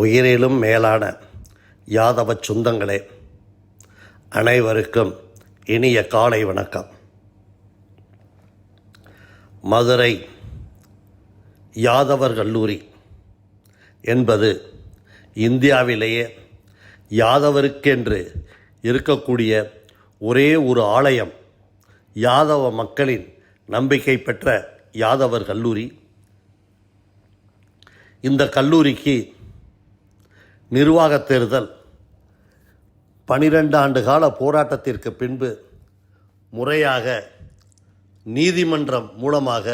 உயிரிலும் மேலான யாதவ சொந்தங்களே, அனைவருக்கும் இனிய காலை வணக்கம். மதுரை யாதவர் கல்லூரி என்பது இந்தியாவிலேயே யாதவருக்கென்று இருக்கக்கூடிய ஒரே ஒரு ஆலயம். யாதவ மக்களின் நம்பிக்கை பெற்ற யாதவர் கல்லூரி. இந்த கல்லூரிக்கு நிர்வாகத் தேர்தல் 12 ஆண்டு கால போராட்டத்திற்கு பின்பு முறையாக நீதிமன்றம் மூலமாக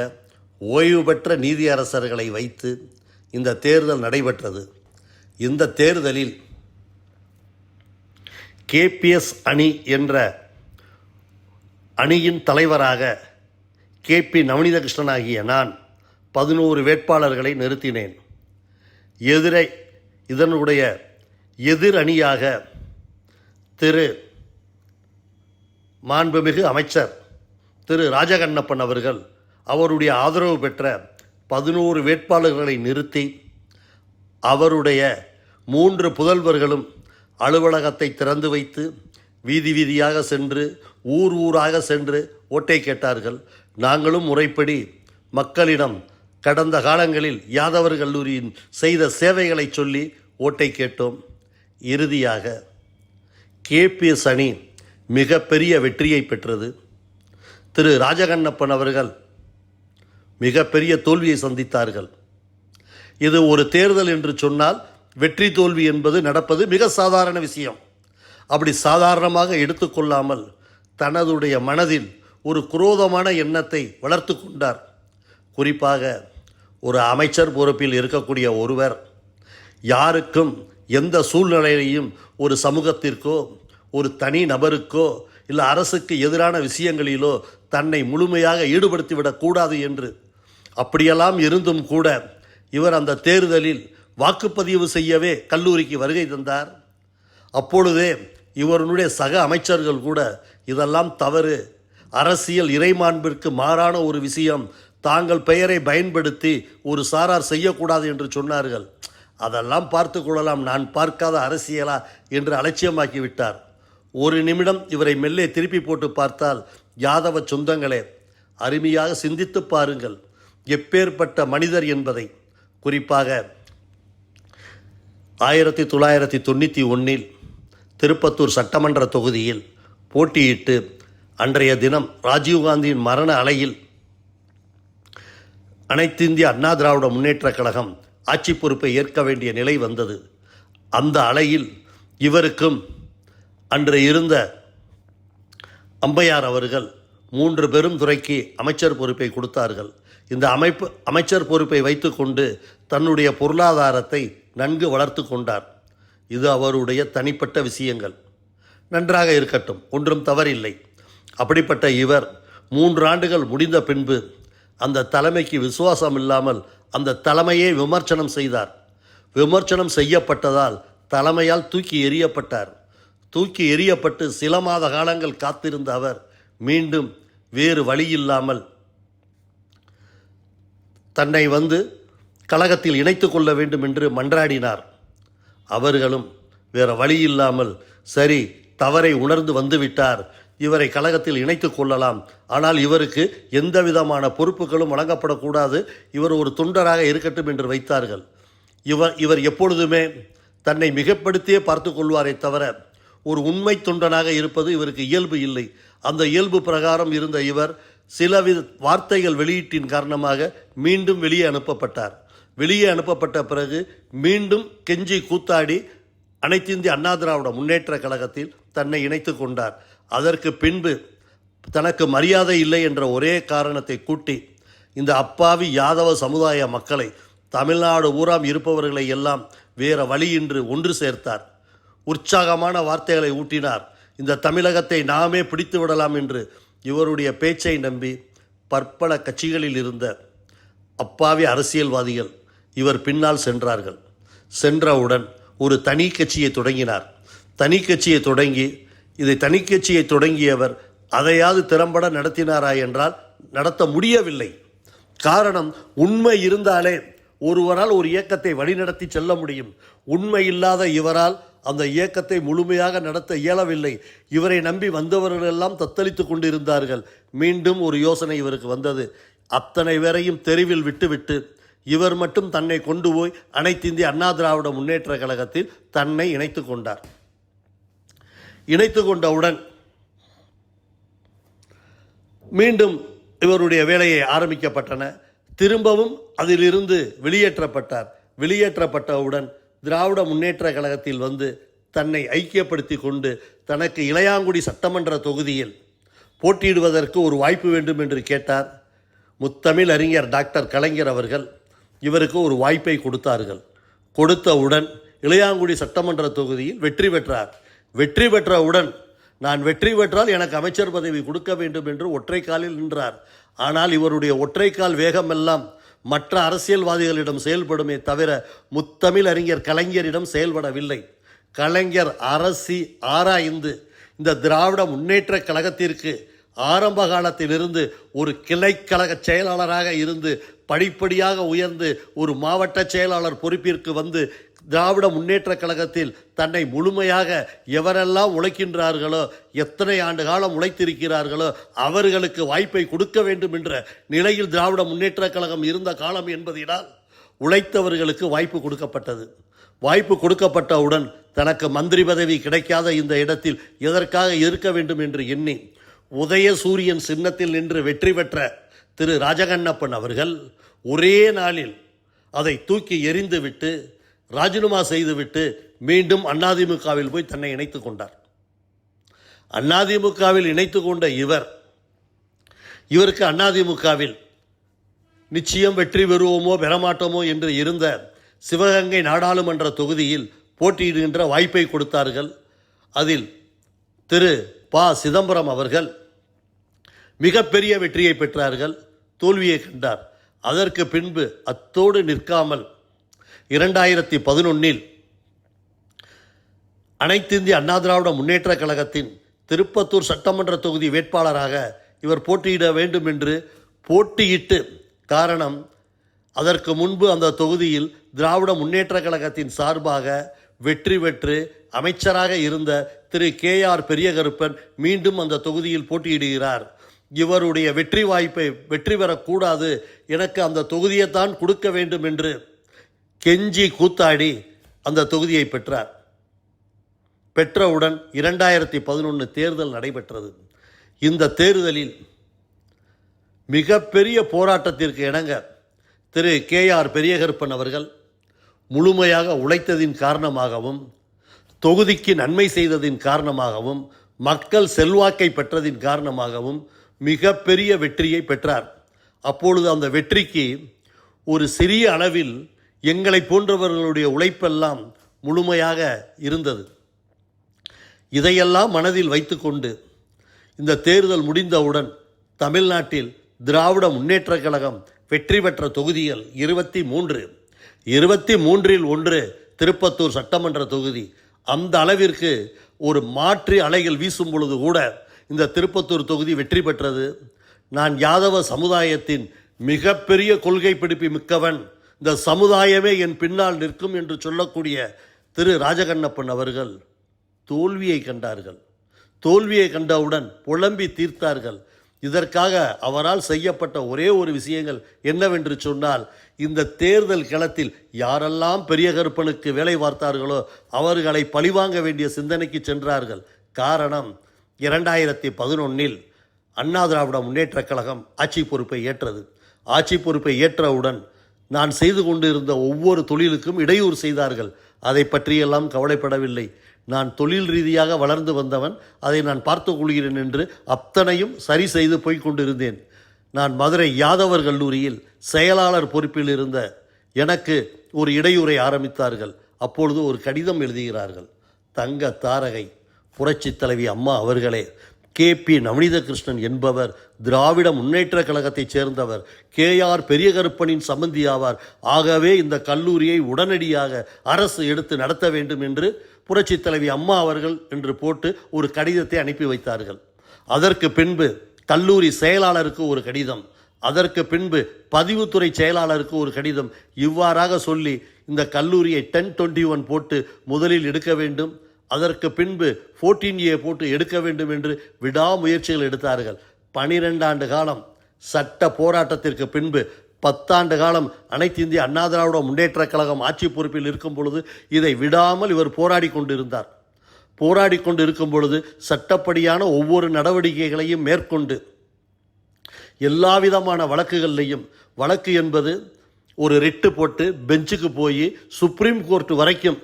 ஓய்வு பெற்ற நீதியரசர்களை வைத்து இந்த தேர்தல் நடைபெற்றது. இந்த தேர்தலில் கேபிஎஸ் அணி என்ற அணியின் தலைவராக கேபி நவநீதகிருஷ்ணன் ஆகிய நான் 11 வேட்பாளர்களை நிறுத்தினேன். இதனுடைய எதிர் அணியாக திரு மாண்புமிகு அமைச்சர் திரு ராஜகண்ணப்பன் அவர்கள் அவருடைய ஆதரவு பெற்ற 11 வேட்பாளர்களை நிறுத்தி அவருடைய 3 புதல்வர்களும் அலுவலகத்தை திறந்து வைத்து வீதி வீதியாக சென்று ஊர் ஊராக சென்று ஓட்டை கேட்டார்கள். நாங்களும் முறைப்படி மக்களிடம் கடந்த காலங்களில் யாதவர் கல்லூரியின் செய்த சேவைகளை சொல்லி ஓட்டை கேட்டோம். இறுதியாக கேபிஎஸ் அணி மிகப்பெரிய வெற்றியை பெற்றது. திரு ராஜகண்ணப்பன் அவர்கள் மிகப்பெரிய தோல்வியை சந்தித்தார்கள். இது ஒரு தேர்தல் என்று சொன்னால் வெற்றி தோல்வி என்பது நடப்பது மிக சாதாரண விஷயம். அப்படி சாதாரணமாக எடுத்துக்கொள்ளாமல் தனதுடைய மனதில் ஒரு குரோதமான எண்ணத்தை வளர்த்து கொண்டார். குறிப்பாக ஒரு அமைச்சர் பொறுப்பில் இருக்கக்கூடிய ஒருவர் யாருக்கும் எந்த சூழ்நிலையிலையும் ஒரு சமூகத்திற்கோ ஒரு தனி நபருக்கோ இல்லை அரசுக்கு எதிரான விஷயங்களிலோ தன்னை முழுமையாக ஈடுபடுத்திவிடக்கூடாது என்று அப்படியெல்லாம் இருந்தும் கூட இவர் அந்த தேர்தலில் வாக்குப்பதிவு செய்யவே கல்லூரிக்கு வருகை தந்தார். அப்பொழுதே இவருடைய சக அமைச்சர்கள் கூட இதெல்லாம் தவறு, அரசியல் இறைமாண்பிற்கு மாறான ஒரு விஷயம், தாங்கள் பெயரை பயன்படுத்தி ஒரு சாரார் செய்யக்கூடாது என்று சொன்னார்கள். அதெல்லாம் பார்த்து கொள்ளலாம், நான் பார்க்காத அரசியலா என்று அலட்சியமாக்கிவிட்டார். ஒரு நிமிடம் இவரை மெல்லே திருப்பி போட்டு பார்த்தால், யாதவ சொந்தங்களே, அருமையாக சிந்தித்து பாருங்கள் எப்பேற்பட்ட மனிதர் என்பதை. குறிப்பாக 1991 திருப்பத்தூர் சட்டமன்ற தொகுதியில் போட்டியிட்டு அன்றைய தினம் ராஜீவ்காந்தியின் மரண அலையில் அனைத்து இந்திய அண்ணா திராவிட முன்னேற்றக் கழகம் ஆட்சி பொறுப்பை ஏற்க வேண்டிய நிலை வந்தது. அந்த அலையில் இவருக்கும் அன்று இருந்த அம்பையார் அவர்கள் 3 பெரும் துறைக்கு அமைச்சர் பொறுப்பை கொடுத்தார்கள். இந்த அமைச்சர் பொறுப்பை வைத்துக்கொண்டு தன்னுடைய பொருளாதாரத்தை நன்கு வளர்த்து கொண்டார். இது அவருடைய தனிப்பட்ட விஷயங்கள், நன்றாக இருக்கட்டும், ஒன்றும் தவறில்லை. அப்படிப்பட்ட இவர் 3 ஆண்டுகள் முடிந்த பின்பு அந்த தலைமைக்கு விசுவாசம் இல்லாமல் அந்த தலைமையை விமர்சனம் செய்தார். விமர்சனம் செய்யப்பட்டதால் தலைமையால் தூக்கி எறியப்பட்டார். தூக்கி எறியப்பட்டு சில மாத காலங்கள் காத்திருந்த அவர் மீண்டும் வேறு வழியில்லாமல் தன்னை கழகத்தில் இணைத்து கொள்ள வேண்டும் என்று மன்றாடினார். அவர்களும் வேறு வழியில்லாமல் சரி, தவறை உணர்ந்து வந்துவிட்டார், இவரை கழகத்தில் இணைத்து கொள்ளலாம், ஆனால் இவருக்கு எந்த விதமான பொறுப்புகளும் வழங்கப்படக்கூடாது, இவர் ஒரு தொண்டராக இருக்கட்டும் என்று வைத்தார்கள். இவர் எப்பொழுதுமே தன்னை மிகப்படுத்தியே பார்த்து கொள்வாரே தவிர ஒரு உண்மை தொண்டனாக இருப்பது இவருக்கு இயல்பு இல்லை. அந்த இயல்பு பிரகாரம் இருந்த இவர் சில வார்த்தைகள் வெளியீட்டின் காரணமாக மீண்டும் வெளியே அனுப்பப்பட்டார். வெளியே அனுப்பப்பட்ட பிறகு மீண்டும் கெஞ்சி கூத்தாடி அனைத்து இந்திய அண்ணா திராவிட முன்னேற்ற கழகத்தில் தன்னை இணைத்து கொண்டார். அதற்கு பின்பு தனக்கு மரியாதை இல்லை என்ற ஒரே காரணத்தை கூட்டி இந்த அப்பாவி யாதவ சமுதாய மக்களை, தமிழ்நாடு ஊராம் இருப்பவர்களை எல்லாம் வேறு வழியின்றி ஒன்று சேர்த்தார். உற்சாகமான வார்த்தைகளை ஊட்டினார். இந்த தமிழகத்தை நாமே பிடித்து விடலாம் என்று இவருடைய பேச்சை நம்பி பற்பல கட்சிகளில் இருந்த அப்பாவி அரசியல்வாதிகள் இவர் பின்னால் சென்றார்கள். சென்றவுடன் ஒரு தனி கட்சியை தொடங்கினார். தனி கட்சியை தொடங்கியவர் அதையாவது திறம்பட நடத்தினாரா என்றால் நடத்த முடியவில்லை. காரணம், உண்மை இருந்தாலே ஒருவரால் ஒரு இயக்கத்தை வழிநடத்தி செல்ல முடியும். உண்மை இல்லாத இவரால் அந்த இயக்கத்தை முழுமையாக நடத்த இயலவில்லை. இவரை நம்பி வந்தவர்களெல்லாம் தத்தளித்து கொண்டிருந்தார்கள். மீண்டும் ஒரு யோசனை இவருக்கு வந்தது. அத்தனை பேரையும் தெருவில் விட்டுவிட்டு இவர் மட்டும் தன்னை கொண்டு போய் அனைத்திந்திய அண்ணா திராவிட முன்னேற்ற கழகத்தில் தன்னை இணைத்து கொண்டார். இணைத்து கொண்டவுடன் மீண்டும் இவருடைய வேலையை ஆரம்பிக்கப்பட்டன. திரும்பவும் அதிலிருந்து வெளியேற்றப்பட்டார். வெளியேற்றப்பட்டவுடன் திராவிட முன்னேற்ற கழகத்தில் வந்து தன்னை ஐக்கியப்படுத்தி கொண்டு தனக்கு இளையாங்குடி சட்டமன்ற தொகுதியில் போட்டியிடுவதற்கு ஒரு வாய்ப்பு வேண்டும் என்று கேட்டார். முத்தமிழ் அறிஞர் டாக்டர் கலைஞர் அவர்கள் இவருக்கு ஒரு வாய்ப்பை கொடுத்தார்கள். கொடுத்தவுடன் இளையாங்குடி சட்டமன்ற தொகுதியில் வெற்றி பெற்றார். வெற்றி பெற்றவுடன் நான் வெற்றி பெற்றால் எனக்கு அமைச்சர் பதவி கொடுக்க வேண்டும் என்று ஒற்றை காலில் நின்றார். ஆனால் இவருடைய ஒற்றைக்கால் வேகமெல்லாம் மற்ற அரசியல்வாதிகளிடம் செயல்படுமே தவிர முத்தமிழ் அறிஞர் கலைஞரிடம் செயல்படவில்லை. கலைஞர் அரசி ஆராய்ந்து இந்த திராவிட முன்னேற்ற கழகத்திற்கு ஆரம்ப காலத்திலிருந்து ஒரு கிளைக்கழக செயலாளராக இருந்து படிப்படியாக உயர்ந்து ஒரு மாவட்ட செயலாளர் பொறுப்பிற்கு வந்து திராவிட முன்னேற்ற கழகத்தில் தன்னை முழுமையாக எவரெல்லாம் உழைக்கின்றார்களோ, எத்தனை ஆண்டு காலம் உழைத்திருக்கிறார்களோ அவர்களுக்கு வாய்ப்பை கொடுக்க வேண்டும் என்ற நிலையில் திராவிட முன்னேற்ற கழகம் இருந்த காலம் என்பதினால் உழைத்தவர்களுக்கு வாய்ப்பு கொடுக்கப்பட்டது. வாய்ப்பு கொடுக்கப்பட்டவுடன் தனக்கு மந்திரி பதவி கிடைக்காத இந்த இடத்தில் எதற்காக இருக்க வேண்டும் என்று எண்ணி உதயசூரியன் சின்னத்தில் நின்று வெற்றி பெற்ற திரு ராஜகண்ணப்பன் அவர்கள் ஒரே நாளில் அதை தூக்கி எறிந்துவிட்டு ராஜினாமா செய்துவிட்டு மீண்டும் அதிமுகவில் போய் தன்னை இணைத்து கொண்டார். அதிமுகவில் இணைத்து கொண்ட இவருக்கு அதிமுகவில் நிச்சயம் வெற்றி பெறுவோமோ பெறமாட்டோமோ என்று இருந்த சிவகங்கை நாடாளுமன்ற தொகுதியில் போட்டியிடுகின்ற வாய்ப்பை கொடுத்தார்கள். அதில் திரு ப. சிதம்பரம் அவர்கள் மிகப்பெரிய வெற்றியை பெற்றார்கள். தோல்வியை கண்டார். அதற்கு பின்பு அத்தோடு நிற்காமல் 2011 அனைத்திந்திய அண்ணா திராவிட முன்னேற்ற கழகத்தின் திருப்பத்தூர் சட்டமன்ற தொகுதி வேட்பாளராக இவர் போட்டியிட வேண்டும் என்று போட்டியிட்டு, காரணம் அதற்கு முன்பு அந்த தொகுதியில் திராவிட முன்னேற்ற கழகத்தின் சார்பாக வெற்றி பெற்று அமைச்சராக இருந்த திரு KR பெரியகருப்பன் மீண்டும் அந்த தொகுதியில் போட்டியிடுகிறார். இவருடைய வெற்றி வாய்ப்பை வெற்றி பெறக்கூடாது, எனக்கு அந்த தொகுதியைத்தான் கொடுக்க வேண்டும் என்று கெஞ்சி கூத்தாடி அந்த தொகுதியை பெற்றார். பெற்றவுடன் 2011 தேர்தல் நடைபெற்றது. இந்த தேர்தலில் மிகப்பெரிய போராட்டத்திற்கு இணங்க திரு KR பெரியகருப்பன் அவர்கள் முழுமையாக உழைத்ததின் காரணமாகவும், தொகுதிக்கு நன்மை செய்ததின் காரணமாகவும், மக்கள் செல்வாக்கை பெற்றதின் காரணமாகவும் மிகப்பெரிய வெற்றியை பெற்றார். அப்பொழுது அந்த வெற்றிக்கு ஒரு சிறிய அளவில் எங்களை போன்றவர்களுடைய உழைப்பெல்லாம் முழுமையாக இருந்தது. இதையெல்லாம் மனதில் வைத்துக்கொண்டு இந்த தேர்தல் முடிந்தவுடன் தமிழ்நாட்டில் திராவிட முன்னேற்ற கழகம் வெற்றி பெற்ற தொகுதிகள் 23 ஒன்று திருப்பத்தூர் சட்டமன்ற தொகுதி. அந்த அளவிற்கு ஒரு மாற்று அலைகள் வீசும் பொழுது கூட இந்த திருப்பத்தூர் தொகுதி வெற்றி பெற்றது. நான் யாதவ சமுதாயத்தின் மிகப்பெரிய கொள்கை பிடிப்பு மிக்கவன், இந்த சமுதாயமே என் பின்னால் நிற்கும் என்று சொல்லக்கூடிய திரு ராஜகண்ணப்பன் அவர்கள் தோல்வியை கண்டார்கள். தோல்வியை கண்டவுடன் புலம்பி தீர்த்தார்கள். இதற்காக அவரால் செய்யப்பட்ட ஒரே ஒரு விஷயங்கள் என்னவென்று சொன்னால், இந்த தேர்தல் களத்தில் யாரெல்லாம் பெரிய கருப்பனுக்கு வேலை பார்த்தார்களோ அவர்களை பழிவாங்க வேண்டிய சிந்தனைக்கு சென்றார்கள். காரணம், 2011 அண்ணா திராவிட முன்னேற்ற கழகம் ஆட்சி பொறுப்பை ஏற்றது. ஆட்சி பொறுப்பை ஏற்றவுடன் நான் செய்து கொண்டிருந்த ஒவ்வொரு தொழிலுக்கும் இடையூறு செய்தார்கள். அதை பற்றியெல்லாம் கவலைப்படவில்லை. நான் தொழில் ரீதியாக வளர்ந்து வந்தவன், அதை நான் பார்த்து கொள்கிறேன் என்று அத்தனையும் சரி செய்து போய்கொண்டிருந்தேன். நான் மதுரை யாதவர் கல்லூரியில் செயலாளர் பொறுப்பில் இருந்த எனக்கு ஒரு இடையூறை ஆரம்பித்தார்கள். அப்பொழுது ஒரு கடிதம் எழுதுகிறார்கள். தங்க தாரகை புரட்சி தலைவி அம்மா அவர்களே, KP நவநீதகிருஷ்ணன் என்பவர் திராவிட முன்னேற்ற கழகத்தைச் சேர்ந்தவர், KR பெரியகருப்பனின் சம்பந்தி ஆவார். ஆகவே இந்த கல்லூரியை உடனடியாக அரசு எடுத்து நடத்த வேண்டும் என்று புரட்சி தலைவி அம்மா அவர்கள் என்று போட்டு ஒரு கடிதத்தை அனுப்பி வைத்தார்கள். அதற்கு பின்பு கல்லூரி செயலாளருக்கு ஒரு கடிதம், அதற்கு பின்பு பதிவுத்துறை செயலாளருக்கு ஒரு கடிதம். இவ்வாறாக சொல்லி இந்த கல்லூரியை 1021 போட்டு முதலில் எடுக்க வேண்டும், அதற்கு பின்பு 14A போட்டு எடுக்க வேண்டும் என்று விடாமுயற்சிகள் எடுத்தார்கள். 12 ஆண்டு காலம் சட்ட போராட்டத்திற்கு பின்பு 10 ஆண்டு காலம் அனைத்து இந்திய அண்ணா திராவிட முன்னேற்றக் கழகம் ஆட்சி பொறுப்பில் இருக்கும் பொழுது இதை விடாமல் இவர் போராடி கொண்டிருந்தார். போராடி கொண்டு இருக்கும் பொழுது சட்டப்படியான ஒவ்வொரு நடவடிக்கைகளையும் மேற்கொண்டு எல்லா விதமான வழக்குகள்லையும், வழக்கு என்பது ஒரு ரிட்டு போட்டு பெஞ்சுக்கு போய் சுப்ரீம் கோர்ட் வரைக்கும்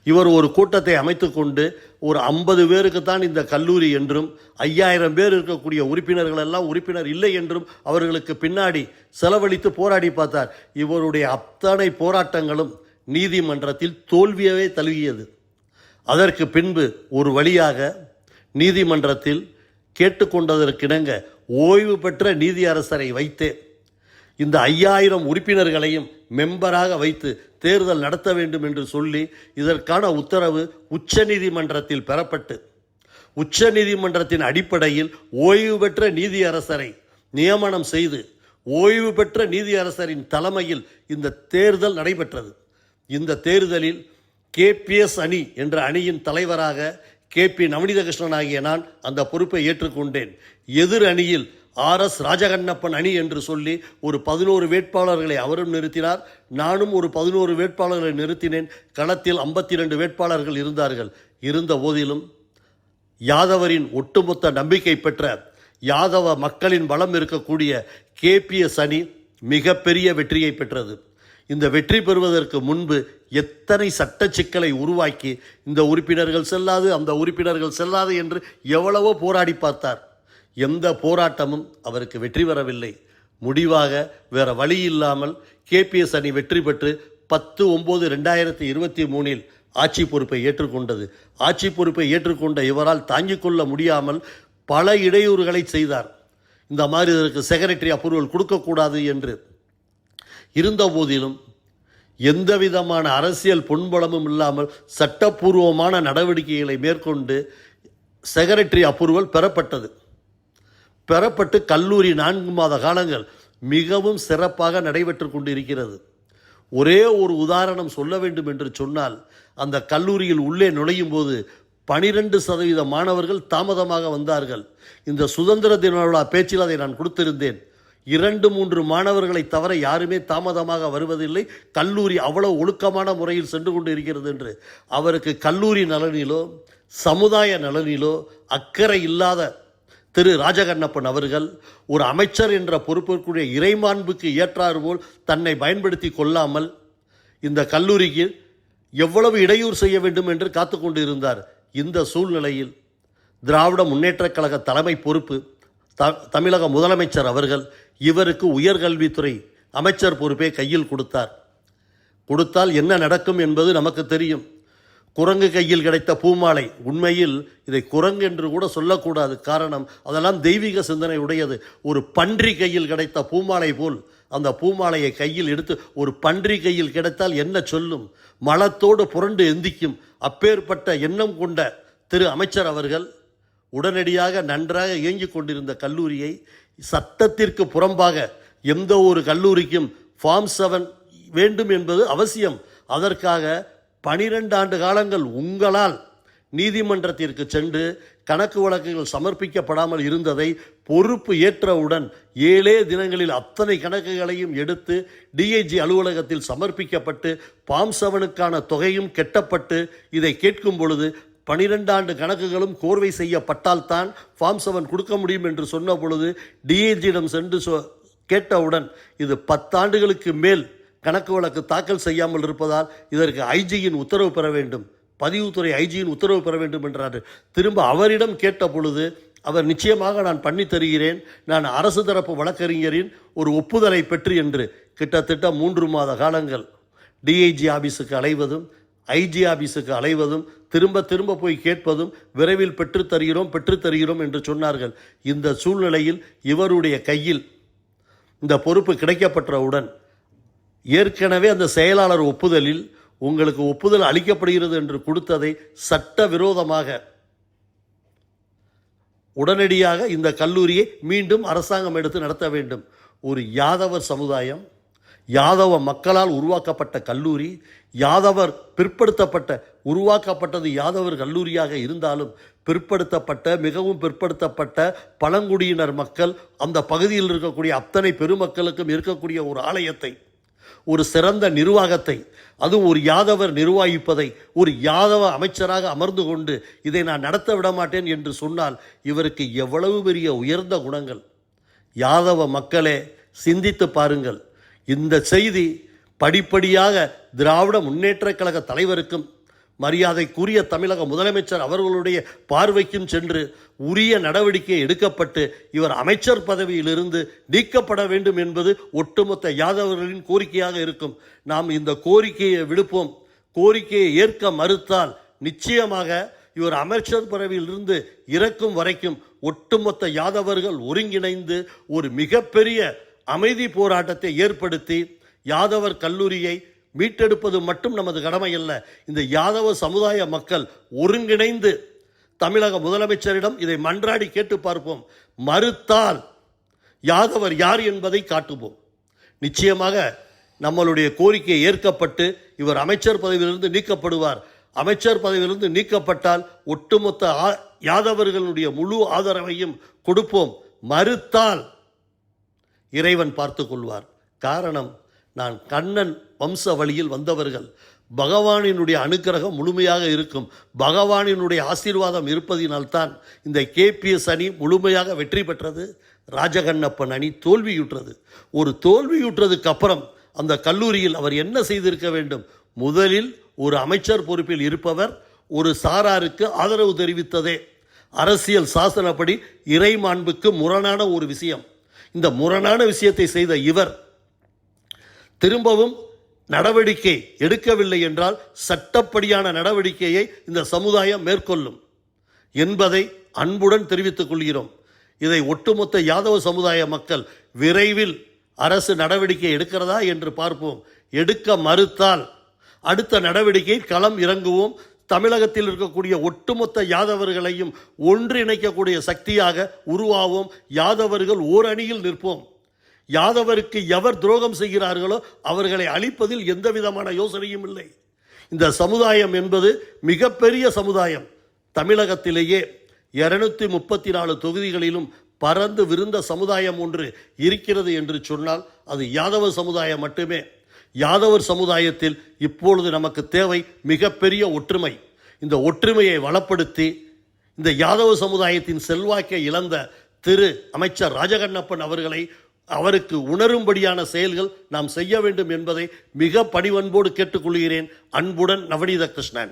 இவர் ஒரு கூட்டத்தை அமைத்து கொண்டு ஒரு 50 பேருக்கு தான் இந்த கல்லூரி என்றும் 5000 பேர் இருக்கக்கூடிய உறுப்பினர்கள் எல்லாம் உறுப்பினர் இல்லை என்றும் அவர்களுக்கு பின்னாடி செலவழித்து போராடி பார்த்தார். இவருடைய அத்தனை போராட்டங்களும் நீதிமன்றத்தில் தோல்வியவே தழுவியது. அதற்கு பின்பு ஒரு வழியாக நீதிமன்றத்தில் கேட்டுக்கொண்டதற்கிணங்க ஓய்வு பெற்ற நீதியரசரை வைத்து இந்த 5000 உறுப்பினர்களையும் மெம்பராக வைத்து தேர்தல் நடத்த வேண்டும் என்று சொல்லி இதற்கான உத்தரவு உச்சநீதிமன்றத்தில் பெறப்பட்டு உச்சநீதிமன்றத்தின் அடிப்படையில் ஓய்வு பெற்ற நீதியரசரை நியமனம் செய்து ஓய்வு பெற்ற நீதியரசரின் தலைமையில் இந்த தேர்தல் நடைபெற்றது. இந்த தேர்தலில் கேபிஎஸ் அணி என்ற அணியின் தலைவராக KP நவநீதகிருஷ்ணன் ஆகிய நான் அந்த பொறுப்பை ஏற்றுக்கொண்டேன். எதிர் அணியில் RS ராஜகண்ணப்பன் அணி என்று சொல்லி ஒரு 11 வேட்பாளர்களை அவரும் நிறுத்தினார். நானும் ஒரு 11 வேட்பாளர்களை நிறுத்தினேன். களத்தில் 52 வேட்பாளர்கள் இருந்தார்கள். இருந்த போதிலும் யாதவரின் ஒட்டுமொத்த நம்பிக்கை பெற்ற யாதவ மக்களின் பலம் இருக்கக்கூடிய KPS அணி மிகப்பெரிய வெற்றியை பெற்றது. இந்த வெற்றி பெறுவதற்கு முன்பு எத்தனை சட்ட சிக்கலை உருவாக்கி இந்த உறுப்பினர்கள் செல்லாது, அந்த உறுப்பினர்கள் செல்லாது என்று எவ்வளவோ போராடி பார்த்தார். எந்த போராட்டமும் அவருக்கு வெற்றி பெறவில்லை. முடிவாக வேற வழி இல்லாமல் KPS அணி வெற்றி பெற்று 10/9/2023 ஆட்சி பொறுப்பை ஏற்றுக்கொண்டது. ஆட்சி பொறுப்பை ஏற்றுக்கொண்ட இவரால் தாங்கிக் கொள்ள முடியாமல் பல இடையூறுகளை செய்தார். இந்த மாதிரி இதற்கு செக்ரட்டரி அப்ரூவல் கொடுக்கக்கூடாது என்று. இருந்த போதிலும் எந்த விதமான அரசியல் பொன்பலமும் இல்லாமல் சட்டப்பூர்வமான நடவடிக்கைகளை மேற்கொண்டு செக்ரட்டரி அப்ரூவல் பெறப்பட்டு கல்லூரி 4 மாத காலங்கள் மிகவும் சிறப்பாக நடைபெற்று கொண்டிருக்கிறது. ஒரே ஒரு உதாரணம் சொல்ல வேண்டும் என்று சொன்னால், அந்த கல்லூரியில் உள்ளே நுழையும் போது 12% மாணவர்கள் தாமதமாக வந்தார்கள். இந்த சுதந்திர தின விழா பேச்சில் அதை நான் கொடுத்திருந்தேன். 2-3 மாணவர்களை தவிர யாருமே தாமதமாக வருவதில்லை. கல்லூரி அவ்வளவு ஒழுக்கமான முறையில் சென்று கொண்டு இருக்கிறது என்று. அவருக்கு கல்லூரி நலனிலோ சமுதாய நலனிலோ அக்கறை இல்லாத திரு ராஜகண்ணப்பன் அவர்கள் ஒரு அமைச்சர் என்ற பொறுப்பிற்குரிய இறைமாண்புக்கு ஏற்றாறு போல் தன்னை பயன்படுத்தி கொள்ளாமல் இந்த கல்லூரிக்கு எவ்வளவு இடையூறு செய்ய வேண்டும் என்று காத்து கொண்டு இருந்தார். இந்த சூழ்நிலையில் திராவிட முன்னேற்றக் கழக தலைமை பொறுப்பு தமிழக முதலமைச்சர் அவர்கள் இவருக்கு உயர்கல்வித்துறை அமைச்சர் பொறுப்பை கையில் கொடுத்தால் என்ன நடக்கும் என்பது நமக்கு தெரியும். குரங்கு கையில் கிடைத்த பூமாலை, உண்மையில் இதை குரங்கு என்று கூட சொல்லக்கூடாது. காரணம், அதெல்லாம் தெய்வீக சிந்தனை உடையது. ஒரு பன்றி கையில் கிடைத்த பூமாலை போல் அந்த பூமாலையை கையில் எடுத்து ஒரு பன்றி கையில் கிடைத்தால் என்ன சொல்லும்? மலத்தோடு புரண்டு எந்திக்கும். அப்பேற்பட்ட எண்ணம் கொண்ட திரு அமைச்சர் அவர்கள் உடனடியாக நன்றாக இயங்கிக் கொண்டிருந்த கல்லூரியை சட்டத்திற்கு புறம்பாக, எந்த ஒரு கல்லூரிக்கும் ஃபார்ம் 7 வேண்டும் என்பது அவசியம். அதற்காக 12 ஆண்டு காலங்கள் உங்களால் நீதிமன்றத்திற்கு சென்று கணக்கு வழக்குகள் சமர்ப்பிக்கப்படாமல் இருந்ததை பொறுப்பு ஏற்றவுடன் 7 தினங்களில் அத்தனை கணக்குகளையும் எடுத்து டிஐஜி அலுவலகத்தில் சமர்ப்பிக்கப்பட்டு ஃபார்ம் 7க்கான தொகையும் கெட்டப்பட்டு இதை கேட்கும் பொழுது 12 ஆண்டு கணக்குகளும் கோர்வை செய்யப்பட்டால்தான் ஃபார்ம் 7 கொடுக்க முடியும் என்று சொன்ன பொழுது டிஐஜியிடம் சென்று கேட்டவுடன் இது 10 ஆண்டுகளுக்கு மேல் கணக்கு வழக்கு தாக்கல் செய்யாமல் இருப்பதால் இதற்கு ஐஜியின் உத்தரவு பெற வேண்டும், பதிவுத்துறை ஐஜியின் உத்தரவு பெற வேண்டும் என்றார். திரும்ப அவரிடம் கேட்ட பொழுது அவர் நிச்சயமாக நான் பண்ணி தருகிறேன், நான் அரசு தரப்பு வழக்கறிஞரின் ஒரு ஒப்புதலை பெற்று என்று கிட்டத்தட்ட 3 மாத காலங்கள் டிஐஜி ஆபீஸுக்கு அலைவதும் ஐஜி ஆபீஸுக்கு அலைவதும் திரும்ப போய் கேட்பதும் விரைவில் பெற்றுத்தருகிறோம் என்று சொன்னார்கள். இந்த சூழ்நிலையில் இவருடைய கையில் இந்த பொறுப்பு கிடைக்கப்பட்டவுடன் ஏற்கனவே அந்த செயலாளர் ஒப்புதலில் உங்களுக்கு ஒப்புதல் அளிக்கப்படுகிறது என்று கொடுத்ததை சட்ட விரோதமாக உடனடியாக இந்த கல்லூரியை மீண்டும் அரசாங்கம் எடுத்து நடத்த வேண்டும். ஒரு யாதவர் சமுதாயம், யாதவ மக்களால் உருவாக்கப்பட்ட கல்லூரி, யாதவர் உருவாக்கப்பட்டது யாதவர் கல்லூரியாக இருந்தாலும் பிற்படுத்தப்பட்ட, மிகவும் பிற்படுத்தப்பட்ட பழங்குடியினர் மக்கள், அந்த பகுதியில் இருக்கக்கூடிய அத்தனை பெருமக்களுக்கும் இருக்கக்கூடிய ஒரு ஆலயத்தை, ஒரு சிறந்த நிர்வாகத்தை, அதுவும் ஒரு யாதவர் நிர்வகிப்பதை ஒரு யாதவ அமைச்சராக அமர்ந்து கொண்டு இதை நான் நடத்த விட மாட்டேன் என்று சொன்னால் இவருக்கு எவ்வளவு பெரிய உயர்ந்த குணங்கள். யாதவ மக்களே, சிந்தித்து பாருங்கள். இந்த செய்தி படிப்படியாக திராவிட முன்னேற்றக் கழக தலைவருக்கும் மரியாதைக்குரிய தமிழக முதலமைச்சர் அவர்களுடைய பார்வைக்கும் சென்று உரிய நடவடிக்கை எடுக்கப்பட்டு இவர் அமைச்சர் பதவியிலிருந்து நீக்கப்பட வேண்டும் என்பது ஒட்டுமொத்த யாதவர்களின் கோரிக்கையாக இருக்கும். நாம் இந்த கோரிக்கையை விடுப்போம். கோரிக்கையை ஏற்க மறுத்தால் நிச்சயமாக இவர் அமைச்சர் பதவியிலிருந்து இறக்கும் வரைக்கும் ஒட்டுமொத்த யாதவர்கள் ஒருங்கிணைந்து ஒரு மிகப்பெரிய அமைதி போராட்டத்தை ஏற்படுத்தி யாதவர் கல்லூரியை மீட்டெடுப்பது மட்டும் நமது கடமை அல்ல. இந்த யாதவ சமுதாய மக்கள் ஒருங்கிணைந்து தமிழக முதலமைச்சரிடம் இதை மன்றாடி கேட்டு பார்ப்போம். மறுத்தால் யாதவர் யார் என்பதை காட்டுவோம். நிச்சயமாக நம்மளுடைய கோரிக்கை ஏற்கப்பட்டு இவர் அமைச்சர் பதவியிலிருந்து நீக்கப்படுவார். அமைச்சர் பதவியிலிருந்து நீக்கப்பட்டால் ஒட்டுமொத்த யாதவர்களுடைய முழு ஆதரவையும் கொடுப்போம். மறுத்தால் இறைவன் பார்த்து கொள்வார். காரணம், நான் கண்ணன் வம்ச வழியில் வந்தவர்கள். பகவானினுடைய அனுக்கிரகம் முழுமையாக இருக்கும். பகவானினுடைய ஆசீர்வாதம் இருப்பதினால்தான் இந்த கேபிஎஸ் அணி முழுமையாக வெற்றி பெற்றது. ராஜகண்ணப்பன் அணி தோல்வியுற்றது. ஒரு தோல்வியுற்றதுக்கு அப்புறம் அந்த கல்லூரியில் அவர் என்ன செய்திருக்க வேண்டும்? முதலில் ஒரு அமைச்சர் பொறுப்பில் இருப்பவர் ஒரு சாராருக்கு ஆதரவு தெரிவித்ததே அரசியல் சாசனப்படி இறை மாண்புக்கு முரணான ஒரு விஷயம். இந்த முரணான விஷயத்தை செய்த இவர் திரும்பவும் நடவடிக்கை எடுக்கவில்லை என்றால் சட்டப்படியான நடவடிக்கையை இந்த சமுதாயம் மேற்கொள்ளும் என்பதை அன்புடன் தெரிவித்துக் கொள்கிறோம். இதை ஒட்டுமொத்த யாதவ சமுதாய மக்கள் விரைவில் அரசு நடவடிக்கை எடுக்கிறதா என்று பார்ப்போம். எடுக்க மறுத்தால் அடுத்த நடவடிக்கை களம் இறங்குவோம். தமிழகத்தில் இருக்கக்கூடிய ஒட்டுமொத்த யாதவர்களையும் ஒன்றிணைக்கக்கூடிய சக்தியாக உருவாவோம். யாதவர்கள் ஓரணியில் நிற்போம். யாதவருக்கு எவர் துரோகம் செய்கிறார்களோ அவர்களை அழிப்பதில் எந்த விதமான யோசனையும் இல்லை. இந்த சமுதாயம் என்பது மிகப்பெரிய சமுதாயம். தமிழகத்திலேயே 234 தொகுதிகளிலும் பறந்து விருந்த சமுதாயம் ஒன்று இருக்கிறது என்று சொன்னால் அது யாதவ சமுதாயம் மட்டுமே. யாதவர் சமுதாயத்தில் இப்பொழுது நமக்கு தேவை மிகப்பெரிய ஒற்றுமை. இந்த ஒற்றுமையை வளப்படுத்தி இந்த யாதவ சமுதாயத்தின் செல்வாக்கை இழந்த திரு அமைச்சர் ராஜகண்ணப்பன் அவருக்கு உணரும்படியான செயல்கள் நாம் செய்ய வேண்டும் என்பதை மிக பணிவன்போடு கேட்டுக்கொள்கிறேன். அன்புடன் நவநீத கிருஷ்ணன்.